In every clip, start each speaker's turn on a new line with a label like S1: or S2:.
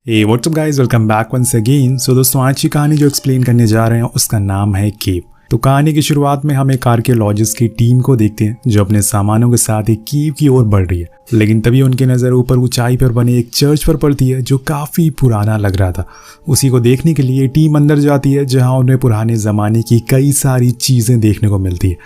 S1: Hey, what's up guys? Welcome back once again. So दोस्तों आज की कहानी जो एक्सप्लेन करने जा रहे हैं उसका नाम है केव। तो कहानी की शुरुआत में हम एक आर्कियोलॉजिस्ट की टीम को देखते हैं जो अपने सामानों के साथ एक केव की ओर बढ़ रही है। लेकिन तभी उनकी नज़र ऊपर ऊंचाई पर बने एक चर्च पर पड़ती है जो काफ़ी पुराना लग रहा था। उसी को देखने के लिए टीम अंदर जाती है जहाँ उन्हें पुराने ज़माने की कई सारी चीज़ें देखने को मिलती है,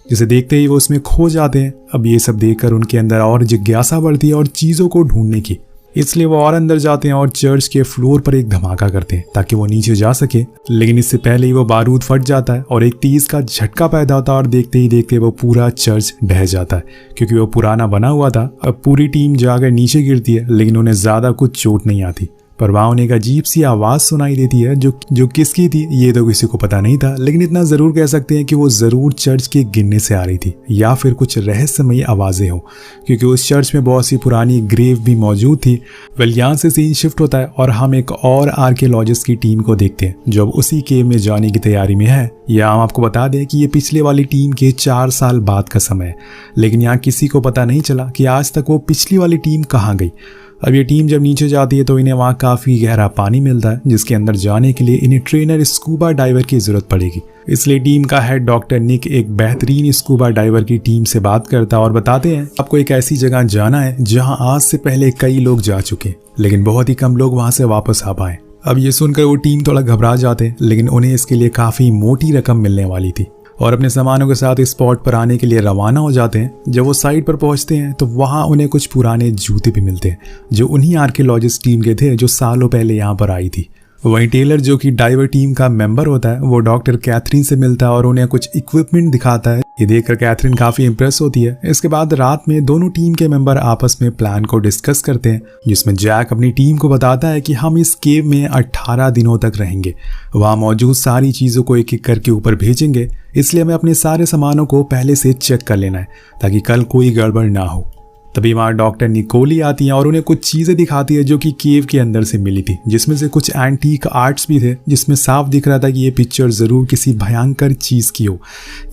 S1: जिसे देखते ही वो उसमें खो जाते हैं। अब ये सब देखकर उनके अंदर और जिज्ञासा बढ़ती है और चीज़ों को ढूंढने की, इसलिए वो और अंदर जाते हैं और चर्च के फ्लोर पर एक धमाका करते हैं ताकि वो नीचे जा सके। लेकिन इससे पहले ही वो बारूद फट जाता है और एक तेज का झटका पैदा होता है और देखते ही देखते वो पूरा चर्च ढह जाता है। क्योंकि वो पुराना बना हुआ था, अब पूरी टीम जाकर नीचे गिरती है, लेकिन उन्हें ज़्यादा कुछ चोट नहीं आती। पर वहाँ उन्हें एक अजीब सी आवाज़ सुनाई देती है जो किसकी थी ये तो किसी को पता नहीं था, लेकिन इतना ज़रूर कह सकते हैं कि वो ज़रूर चर्च के गिरने से आ रही थी या फिर कुछ रहस्यमयी आवाज़ें हों, क्योंकि उस चर्च में बहुत सी पुरानी ग्रेव भी मौजूद थी। यहाँ से सीन शिफ्ट होता है और हम एक और आर्कियोलॉजिस्ट की टीम को देखते हैं जो अब उसी केव में जाने की तैयारी में है। या हम आपको बता दें कि ये पिछले वाली टीम के 4 साल बाद का समय है, लेकिन यहाँ किसी को पता नहीं चला कि आज तक वो पिछली वाली टीम कहाँ गई। अब ये टीम जब नीचे जाती है तो इन्हें वहाँ काफ़ी गहरा पानी मिलता है, जिसके अंदर जाने के लिए इन्हें ट्रेनर स्कूबा डाइवर की ज़रूरत पड़ेगी। इसलिए टीम का हेड डॉक्टर निक एक बेहतरीन स्कूबा डाइवर की टीम से बात करता है और बताते हैं आपको एक ऐसी जगह जाना है जहाँ आज से पहले कई लोग जा चुके, लेकिन बहुत ही कम लोग वहाँ से वापस आ पाए। अब ये सुनकर वो टीम थोड़ा घबरा जाते हैं, लेकिन उन्हें इसके लिए काफ़ी मोटी रकम मिलने वाली थी और अपने सामानों के साथ इस स्पॉट पर आने के लिए रवाना हो जाते हैं। जब वो साइट पर पहुंचते हैं तो वहां उन्हें कुछ पुराने जूते भी मिलते हैं जो उन्हीं आर्कियोलॉजिस्ट टीम के थे जो सालों पहले यहाँ पर आई थी। वहीं टेलर जो कि डाइवर टीम का मेंबर होता है वो डॉक्टर कैथरीन से मिलता है और उन्हें कुछ इक्विपमेंट दिखाता है। ये देखकर कैथरीन काफ़ी इंप्रेस होती है। इसके बाद रात में दोनों टीम के मेंबर आपस में प्लान को डिस्कस करते हैं, जिसमें जैक अपनी टीम को बताता है कि हम इस केव में 18 दिनों तक रहेंगे, वहाँ मौजूद सारी चीज़ों को एक एक करके ऊपर भेजेंगे, इसलिए हमें अपने सारे सामानों को पहले से चेक कर लेना है ताकि कल कोई गड़बड़ ना हो। तभी वहाँ डॉक्टर निकोली आती है और उन्हें कुछ चीज़ें दिखाती है जो कि केव के अंदर से मिली थी, जिसमें से कुछ एंटीक आर्ट्स भी थे, जिसमें साफ दिख रहा था कि ये पिक्चर ज़रूर किसी भयंकर चीज़ की हो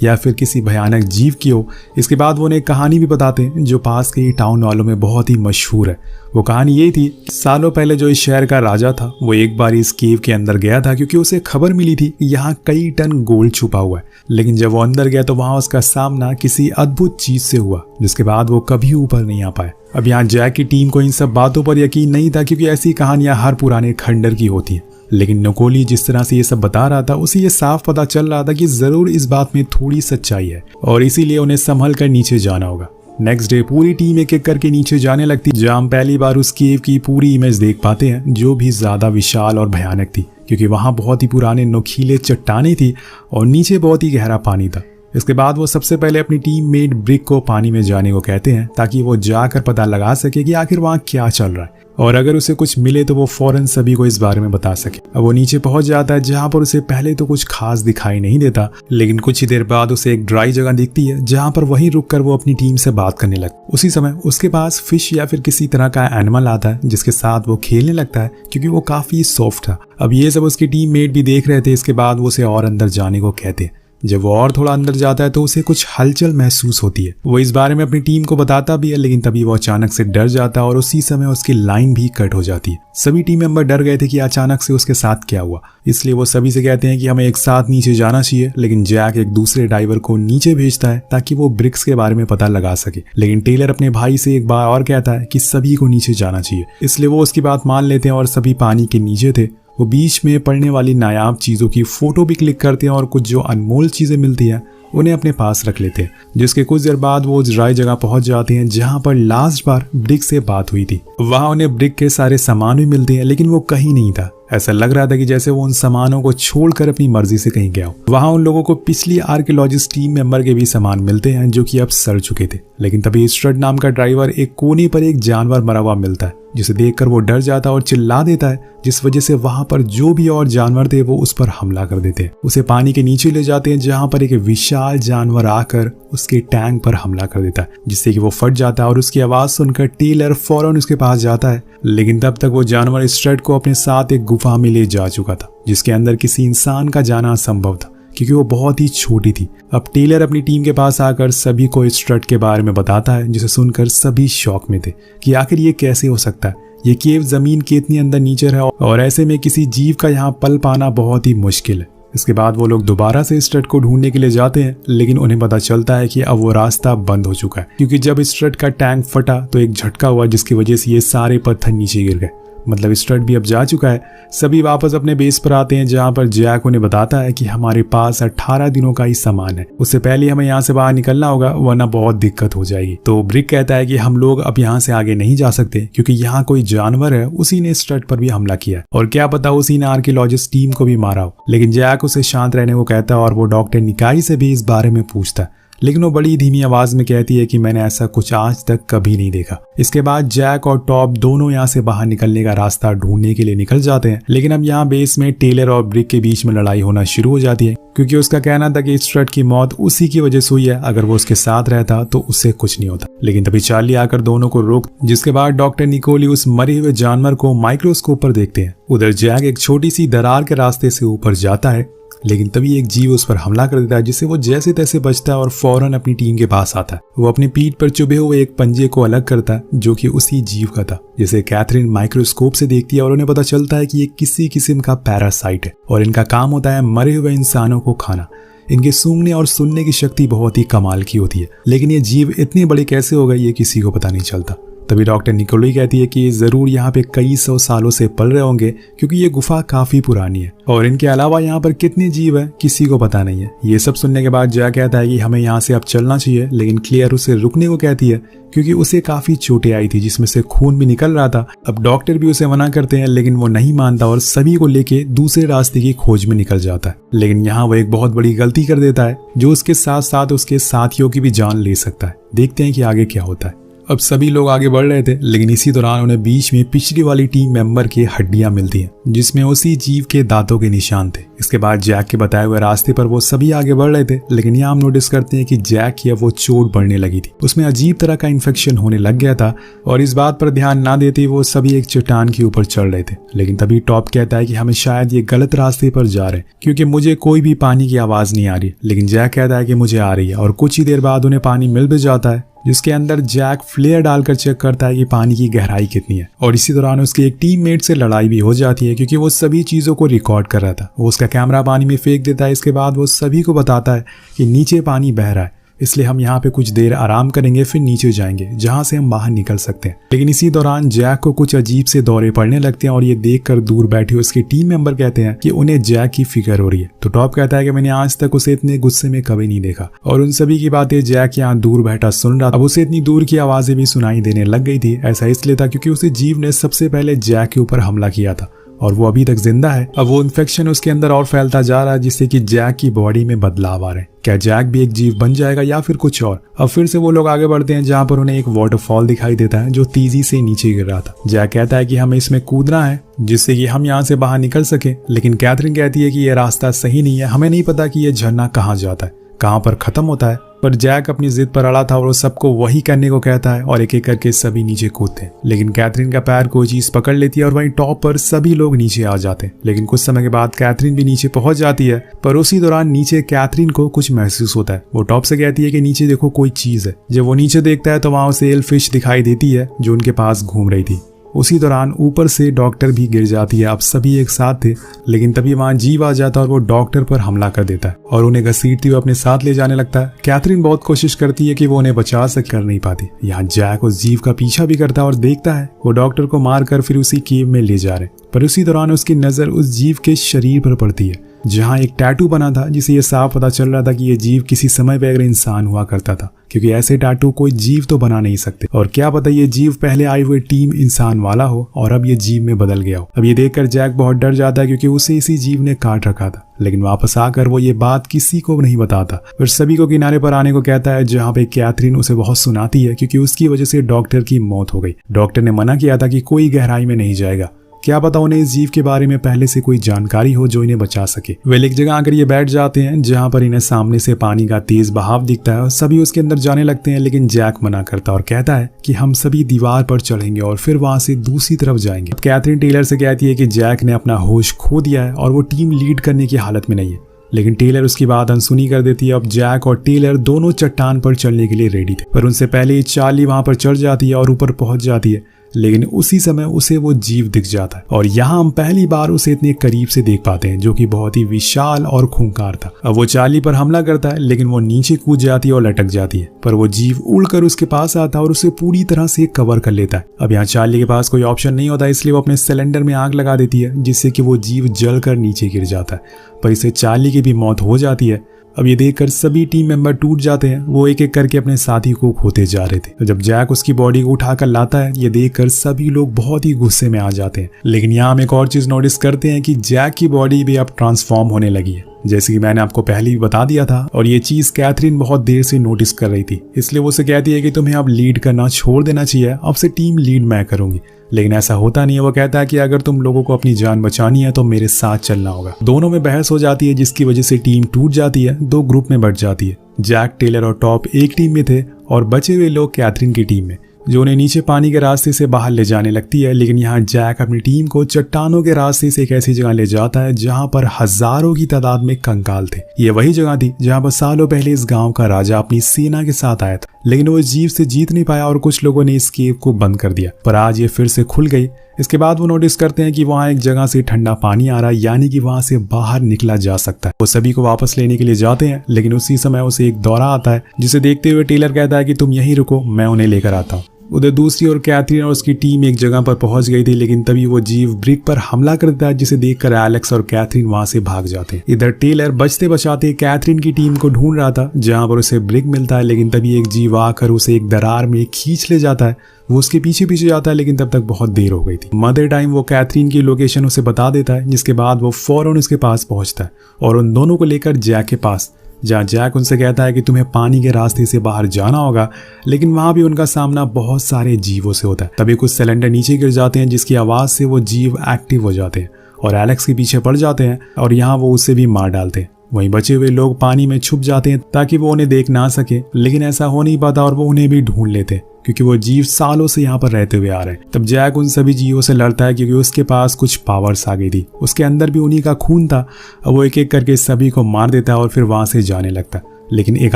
S1: या फिर किसी भयानक जीव की हो। इसके बाद वो उन्हें कहानी भी बताते हैं जो पास के ही टाउन वालों में बहुत ही मशहूर है। वो कहानी ये थी, सालों पहले जो इस शहर का राजा था वो एक बार इस केव के अंदर गया था क्योंकि उसे खबर मिली थी कि यहाँ कई टन गोल्ड छुपा हुआ है। लेकिन जब वो अंदर गया तो वहाँ उसका सामना किसी अद्भुत चीज से हुआ, जिसके बाद वो कभी ऊपर नहीं आ पाए। अब यहाँ जैक की टीम को इन सब बातों पर यकीन नहीं था क्योंकि ऐसी कहानियां हर पुराने खंडर की होती हैं, लेकिन निकोली जिस तरह से ये सब बता रहा था उसे ये साफ पता चल रहा था कि जरूर इस बात में थोड़ी सच्चाई है और इसीलिए उन्हें संभल कर नीचे जाना होगा। नेक्स्ट डे पूरी टीम एक एक करके नीचे जाने लगती, जहाँ हम पहली बार उस केव की पूरी इमेज देख पाते हैं जो भी ज्यादा विशाल और भयानक थी, क्योंकि वहाँ बहुत ही पुराने नुकीले चट्टानें थी और नीचे बहुत ही गहरा पानी था। इसके बाद वो सबसे पहले अपनी टीम मेट ब्रिक को पानी में जाने को कहते हैं ताकि वो जाकर पता लगा सके कि आखिर वहाँ क्या चल रहा है और अगर उसे कुछ मिले तो वो फौरन सभी को इस बारे में बता सके। अब वो नीचे पहुंच जाता है जहाँ पर उसे पहले तो कुछ खास दिखाई नहीं देता, लेकिन कुछ ही देर बाद उसे एक ड्राई जगह दिखती है जहाँ पर वहीं रुककर वो अपनी टीम से बात करने लगता। उसी समय उसके पास फिश या फिर किसी तरह का एनिमल आता है जिसके साथ वो खेलने लगता है क्योंकि वो काफी सॉफ्ट था। अब ये सब उसकी टीम मेट भी देख रहे थे। इसके बाद वो उसे और अंदर जाने को कहते हैं। जब वो और थोड़ा अंदर जाता है तो उसे कुछ हलचल महसूस होती है। वो इस बारे में अपनी टीम को बताता भी है, लेकिन तभी वो अचानक से डर जाता है और उसी समय उसकी लाइन भी कट हो जाती है। सभी टीम मेंबर डर गए थे कि अचानक से उसके साथ क्या हुआ, इसलिए वो सभी से कहते हैं कि हमें एक साथ नीचे जाना चाहिए। लेकिन जैक एक दूसरे डाइवर को नीचे भेजता है ताकि वो ब्रिक्स के बारे में पता लगा सके, लेकिन टेलर अपने भाई से एक बार और कहता है कि सभी को नीचे जाना चाहिए, इसलिए वो उसकी बात मान लेते हैं और सभी पानी के नीचे थे। वो बीच में पड़ने वाली नायाब चीज़ों की फोटो भी क्लिक करते हैं और कुछ जो अनमोल चीज़ें मिलती हैं उन्हें अपने पास रख लेते हैं। जिसके कुछ देर बाद वो ड्राई जगह पहुंच जाते हैं जहां पर लास्ट बार ब्रिक से बात हुई थी। वहां उन्हें ब्रिक के सारे सामान भी मिलते हैं, लेकिन वो कहीं नहीं था। ऐसा लग रहा था कि जैसे वो उन सामानों को छोड़कर अपनी मर्जी से कहीं गया हो। वहां उन लोगों को पिछली आर्कियोलॉजिस्ट टीम मेंबर के भी सामान मिलते हैं जो कि अब सड़ चुके थे, लेकिन तभी स्ट्रड नाम का ड्राइवर एक कोने पर एक जानवर मरा हुआ मिलता है, जिसे देखकर वो डर जाता है और चिल्ला देता है, जिस वजह से वहां पर जो भी और जानवर थे वो उस पर हमला कर देते हैं। उसे पानी के नीचे ले जाते हैं जहां पर एक विशाल जानवर आकर उसके टैंक पर हमला कर देता है, जिससे कि वो फट जाता है और उसकी आवाज सुनकर टेलर फौरन उसके पास जाता है। लेकिन तब तक वो जानवर स्ट्रड को अपने साथ एक गुफा में ले जा चुका था, जिसके अंदर किसी इंसान का जाना असंभव था क्योंकि वो बहुत ही छोटी थी। अब टेलर अपनी टीम के पास आकर सभी को स्ट्रड के बारे में बताता है, जिसे सुनकर सभी शॉक में थे कि आखिर ये कैसे हो सकता है। ये केव जमीन के इतनी अंदर नीचे है और ऐसे में किसी जीव का यहाँ पल पाना बहुत ही मुश्किल है। इसके बाद वो लोग दोबारा से स्ट्रट को ढूंढने के लिए जाते हैं, लेकिन उन्हें पता चलता है कि अब वो रास्ता बंद हो चुका है, क्योंकि जब स्ट्रट का टैंक फटा तो एक झटका हुआ जिसकी वजह से ये सारे पत्थर नीचे गिर गए। मतलब स्ट्रट भी अब जा चुका है। सभी वापस अपने बेस पर आते हैं, जहाँ पर जैक उन्हें बताता है कि हमारे पास 18 दिनों का ही सामान है, उससे पहले हमें यहाँ से बाहर निकलना होगा वरना बहुत दिक्कत हो जाएगी। तो ब्रिक कहता है कि हम लोग अब यहाँ से आगे नहीं जा सकते क्योंकि यहाँ कोई जानवर है, उसी ने स्ट्रट पर भी हमला किया है और क्या पता उसी ने आर्कियोलॉजिस्ट टीम को भी मारा हो। लेकिन जैक उसे शांत रहने को कहता है और वो डॉक्टर निकाई से भी इस बारे में पूछता है, लेकिन वो बड़ी धीमी आवाज में कहती है कि मैंने ऐसा कुछ आज तक कभी नहीं देखा। इसके बाद जैक और टॉप दोनों यहाँ से बाहर निकलने का रास्ता ढूंढने के लिए निकल जाते हैं, लेकिन अब यहाँ बेस में टेलर और ब्रिक के बीच में लड़ाई होना शुरू हो जाती है, क्योंकि उसका कहना था कि स्ट्रट की मौत उसी की वजह से हुई है, अगर वो उसके साथ रहता तो उससे कुछ नहीं होता। लेकिन तभी चार्ली आकर दोनों को रोक, जिसके बाद डॉक्टर निकोली उस मरे हुए जानवर को माइक्रोस्कोप पर देखते हैं। उधर जैक एक छोटी सी दरार के रास्ते से ऊपर जाता है, लेकिन तभी एक जीव उस पर हमला कर देता है, जिससे वो जैसे तैसे बचता है और फौरन अपनी टीम के पास आता है। वो अपनी पीठ पर चुभे हुए एक पंजे को अलग करता है जो कि उसी जीव का था, जिसे कैथरीन माइक्रोस्कोप से देखती है और उन्हें पता चलता है कि ये किसी किस्म का पैरासाइट है और इनका काम होता है मरे हुए इंसानों को खाना। इनके सूंघने और सुनने की शक्ति बहुत ही कमाल की होती है, लेकिन ये जीव इतने बड़े कैसे हो गए ये किसी को पता नहीं चलता। तभी डॉक्टर निकोली कहती है कि जरूर यहाँ पे कई 100 सालों से पल रहे होंगे, क्योंकि ये गुफा काफी पुरानी है और इनके अलावा यहाँ पर कितने जीव है किसी को पता नहीं है। ये सब सुनने के बाद जैक कहता है कि हमें यहाँ से अब चलना चाहिए, लेकिन क्लेयर उसे रुकने को कहती है क्योंकि उसे काफी चोटें आई थी जिसमें से खून भी निकल रहा था। अब डॉक्टर भी उसे मना करते हैं, लेकिन वो नहीं मानता और सभी को लेके दूसरे रास्ते की खोज में निकल जाता है। लेकिन यहाँ वो एक बहुत बड़ी गलती कर देता है जो उसके साथ साथ उसके साथियों की भी जान ले सकता है। देखते हैं कि आगे क्या होता है। अब सभी लोग आगे बढ़ रहे थे, लेकिन इसी दौरान उन्हें बीच में पिछली वाली टीम मेंबर की हड्डियां मिलती हैं, जिसमें उसी जीव के दांतों के निशान थे। इसके बाद जैक के बताए हुए रास्ते पर वो सभी आगे बढ़ रहे थे, लेकिन यहाँ हम नोटिस करते हैं कि जैक की अब वो चोट बढ़ने लगी थी, उसमें अजीब तरह का इन्फेक्शन होने लग गया था और इस बात पर ध्यान ना देते वो सभी एक चट्टान के ऊपर चढ़ रहे थे। लेकिन तभी टॉप कहता है कि हमें शायद ये गलत रास्ते पर जा रहे हैं, क्योंकि मुझे कोई भी पानी की आवाज नहीं आ रही। लेकिन जैक कहता है कि मुझे आ रही है और कुछ ही देर बाद उन्हें पानी मिल भी जाता है, जिसके अंदर जैक फ्लेयर डालकर चेक करता है कि पानी की गहराई कितनी है। और इसी दौरान उसके एक टीममेट से लड़ाई भी हो जाती है, क्योंकि वो सभी चीजों को रिकॉर्ड कर रहा था। वो उसका कैमरा पानी में फेंक देता है। इसके बाद वो सभी को बताता है कि नीचे पानी बह रहा है, इसलिए हम यहाँ पे कुछ देर आराम करेंगे, फिर नीचे जाएंगे जहाँ से हम बाहर निकल सकते हैं। लेकिन इसी दौरान जैक को कुछ अजीब से दौरे पड़ने लगते हैं और ये देखकर दूर बैठे उसके टीम मेंबर कहते हैं कि उन्हें जैक की फिक्र हो रही है। तो टॉप कहता है कि मैंने आज तक उसे इतने गुस्से में कभी नहीं देखा। और उन सभी की बातें जैक यहाँ दूर बैठा सुन रहा था। अब उसे इतनी दूर की आवाजें भी सुनाई देने लग गई थी। ऐसा इसलिए था क्योंकि उसे जीव ने सबसे पहले जैक के ऊपर हमला किया था और वो अभी तक जिंदा है। अब वो इन्फेक्शन उसके अंदर और फैलता जा रहा है, जिससे कि जैक की बॉडी में बदलाव आ रहे हैं। क्या जैक भी एक जीव बन जाएगा या फिर कुछ और? अब फिर से वो लोग आगे बढ़ते हैं, जहाँ पर उन्हें एक वाटरफॉल दिखाई देता है जो तेजी से नीचे गिर रहा था। जैक कहता है कि हमें इसमें कूदना है जिससे कि हम यहाँ से बाहर निकल सके, लेकिन कैथरीन कहती है कि यह रास्ता सही नहीं है, हमें नहीं पता कि यह झरना कहाँ जाता है, कहाँ पर खत्म होता है। पर जैक अपनी जिद पर अड़ा था और वो सबको वही करने को कहता है और एक एक करके सभी नीचे कूदते हैं। लेकिन कैथरीन का पैर कोई चीज पकड़ लेती है और वहीं टॉप पर सभी लोग नीचे आ जाते हैं। लेकिन कुछ समय के बाद कैथरीन भी नीचे पहुंच जाती है, पर उसी दौरान नीचे कैथरीन को कुछ महसूस होता है। वो टॉप से कहती है कि नीचे देखो कोई चीज है। जब वो नीचे देखता है तो वहां उसे एल फिश दिखाई देती है जो उनके पास घूम रही थी। उसी दौरान ऊपर से डॉक्टर भी गिर जाती है। अब सभी एक साथ थे, लेकिन तभी वहां जीव आ जाता है और वो डॉक्टर पर हमला कर देता है और उन्हें घसीटते हुए अपने साथ ले जाने लगता है। कैथरीन बहुत कोशिश करती है कि वो उन्हें बचा सके, कर नहीं पाती। यहाँ जैक उस जीव का पीछा भी करता है और देखता है वो डॉक्टर को मारकर फिर उसी केव में ले जा रहे। पर उसी दौरान उसकी नजर उस जीव के शरीर पर पड़ती है जहाँ एक टैटू बना था, जिसे ये साफ पता चल रहा था कि ये जीव किसी समय पर इंसान हुआ करता था, क्योंकि ऐसे टैटू कोई जीव तो बना नहीं सकते। और क्या पता ये जीव पहले आई हुई टीम इंसान वाला हो और अब ये जीव में बदल गया हो। अब ये देखकर जैक बहुत डर जाता है क्योंकि उसे इसी जीव ने काट रखा था। लेकिन वापस आकर वो ये बात किसी को नहीं बताता, फिर सभी को किनारे पर आने को कहता है, जहाँ पे कैथरीन उसे बहुत सुनाती है क्योंकि उसकी वजह से डॉक्टर की मौत हो गई। डॉक्टर ने मना किया था कि कोई गहराई में नहीं जाएगा। क्या पता उन्हें इस जीव के बारे में पहले से कोई जानकारी हो जो इन्हें बचा सके। वे एक जगह आकर ये बैठ जाते हैं जहां पर इन्हें सामने से पानी का तेज बहाव दिखता है और सभी उसके अंदर जाने लगते हैं। लेकिन जैक मना करता और कहता है कि हम सभी दीवार पर चढ़ेंगे और फिर वहां से दूसरी तरफ जाएंगे। कैथरीन टेलर से कहती है कि जैक ने अपना होश खो दिया है और वो टीम लीड करने की हालत में नहीं है। लेकिन टेलर उसकी बात अनसुनी कर देती है। अब जैक और टेलर दोनों चट्टान पर चढ़ने के लिए रेडी थे, पर उनसे पहले चार्ली वहां पर चढ़ जाती है और ऊपर पहुंच जाती है। लेकिन उसी समय उसे वो जीव दिख जाता है और यहाँ हम पहली बार उसे इतने करीब से देख पाते हैं, जो कि बहुत ही विशाल और खूंखार था। अब वो चार्ली पर हमला करता है, लेकिन वो नीचे कूद जाती है और लटक जाती है, पर वो जीव उड़कर उसके पास आता है और उसे पूरी तरह से कवर कर लेता है। अब यहाँ चार्ली के पास कोई ऑप्शन नहीं होता, इसलिए वो अपने सिलेंडर में आग लगा देती है, जिससे कि वो जीव जलकर नीचे गिर जाता है, पर इससे चार्ली की भी मौत हो जाती है। अब ये देखकर सभी टीम मेंबर टूट जाते हैं। वो एक एक करके अपने साथी को खोते जा रहे थे। तो जब जैक उसकी बॉडी को उठाकर लाता है, ये देखकर सभी लोग बहुत ही गुस्से में आ जाते हैं। लेकिन यहाँ हम एक और चीज नोटिस करते हैं कि जैक की बॉडी भी अब ट्रांसफॉर्म होने लगी है, जैसे कि मैंने आपको पहले ही बता दिया था। और ये चीज कैथरीन बहुत देर से नोटिस कर रही थी, इसलिए वो उसे कहती है कि तुम्हें अब लीड करना छोड़ देना चाहिए, अब से टीम लीड मैं करूंगी। लेकिन ऐसा होता नहीं है। वो कहता है कि अगर तुम लोगों को अपनी जान बचानी है तो मेरे साथ चलना होगा। दोनों में बहस हो जाती है, जिसकी वजह से टीम टूट जाती है, दो ग्रुप में बंट जाती है। जैक, टेलर और टॉप एक टीम में थे और बचे हुए लोग कैथरीन की टीम में, जो उन्हें नीचे पानी के रास्ते से बाहर ले जाने लगती है। लेकिन यहाँ जैक अपनी टीम को चट्टानों के रास्ते से एक ऐसी जगह ले जाता है जहाँ पर हजारों की तादाद में कंकाल थे। ये वही जगह थी जहाँ पर सालों पहले इस गांव का राजा अपनी सेना के साथ आया था, लेकिन वो जीव से जीत नहीं पाया और कुछ लोगों ने इस केव को बंद कर दिया। पर आज ये फिर से खुल गई। इसके बाद वो नोटिस करते हैं कि वहाँ एक जगह से ठंडा पानी आ रहा है, यानी कि वहाँ से बाहर निकला जा सकता है। वो सभी को वापस लेने के लिए जाते हैं, लेकिन उसी समय उसे एक दौरा आता है, जिसे देखते हुए टेलर कहता है कि तुम यहीं रुको, मैं उन्हें लेकर आता हूँ। उधर दूसरी ओर कैथरीन और उसकी टीम एक जगह पर पहुंच गई थी, लेकिन तभी वो जीव ब्रिक पर हमला करता है, जिसे देखकर एलेक्स और कैथरीन वहां से भाग जाते हैं। इधर टेलर बचते बचाते कैथरीन की टीम को ढूंढ रहा था, जहां पर उसे ब्रिक मिलता है, लेकिन तभी एक जीव आकर उसे एक दरार में खींच ले जाता है। वो उसके पीछे पीछे जाता है, लेकिन तब तक बहुत देर हो गई थी। मदर टाइम वो कैथरीन की लोकेशन उसे बता देता है, जिसके बाद वो फौरन उसके पास पहुंचता है और उन दोनों को लेकर जैक के पास, जहाँ जैक उनसे कहता है कि तुम्हें पानी के रास्ते से बाहर जाना होगा, लेकिन वहां भी उनका सामना बहुत सारे जीवों से होता है। तभी कुछ सिलेंडर नीचे गिर जाते हैं, जिसकी आवाज से वो जीव एक्टिव हो जाते हैं और एलेक्स के पीछे पड़ जाते हैं और यहाँ वो उसे भी मार डालते हैं। वहीं बचे हुए लोग पानी में छुप जाते हैं ताकि वो उन्हें देख ना सके, लेकिन ऐसा हो नहीं पाता और वो उन्हें भी ढूंढ लेते हैं, क्योंकि वो जीव सालों से यहाँ पर रहते हुए आ रहे हैं। तब जैक उन सभी जीवों से लड़ता है, क्योंकि उसके पास कुछ पावर्स आ गई थी, उसके अंदर भी उन्हीं का खून था। वो एक एक करके सभी को मार देता है और फिर वहां से जाने लगता है। लेकिन एक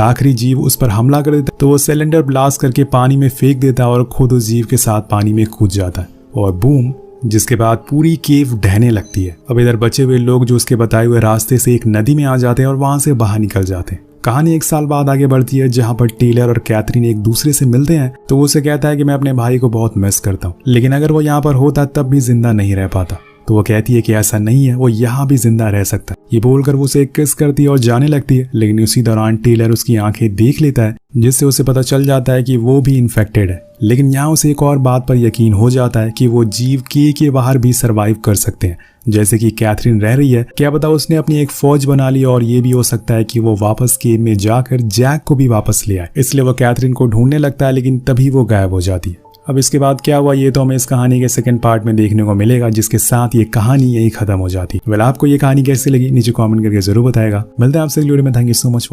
S1: आखिरी जीव उस पर हमला कर देता है, तो वो सिलेंडर ब्लास्ट करके पानी में फेंक देता है और खुद उस जीव के साथ पानी में कूद जाता है और बूम, जिसके बाद पूरी केव ढहने लगती है। अब इधर बचे हुए लोग जो उसके बताए हुए रास्ते से एक नदी में आ जाते हैं और वहां से बाहर निकल जाते हैं। कहानी एक साल बाद आगे बढ़ती है, जहां पर टेलर और कैथरीन एक दूसरे से मिलते हैं। तो वो उसे कहता है कि मैं अपने भाई को बहुत मिस करता हूँ, लेकिन अगर वो यहाँ पर होता तब भी जिंदा नहीं रह पाता। तो वो कहती है कि ऐसा नहीं है, वो यहाँ भी जिंदा रह सकता है। ये बोलकर वो उसे किस करती है और जाने लगती है, लेकिन उसी दौरान टेलर उसकी आंखें देख लेता है, जिससे उसे पता चल जाता है कि वो भी इन्फेक्टेड है। लेकिन यहाँ उसे एक और बात पर यकीन हो जाता है कि वो जीव के बाहर भी सरवाइव कर सकते हैं, जैसे कि कैथरीन रह रही है। क्या पता उसने अपनी एक फौज बना ली और ये भी हो सकता है कि वो वापस केव में जाकर जैक को भी वापस ले आए। इसलिए वो कैथरीन को ढूंढने लगता है, लेकिन तभी वो गायब हो जाती है। अब इसके बाद क्या हुआ ये तो हमें इस कहानी के सेकंड पार्ट में देखने को मिलेगा, जिसके साथ ये कहानी यही खत्म हो जाती है। वेल, आपको ये कहानी कैसी लगी नीचे कमेंट करके जरूर बताएगा। मिलते हैं आपसे अगली वीडियो में। Thank you so much.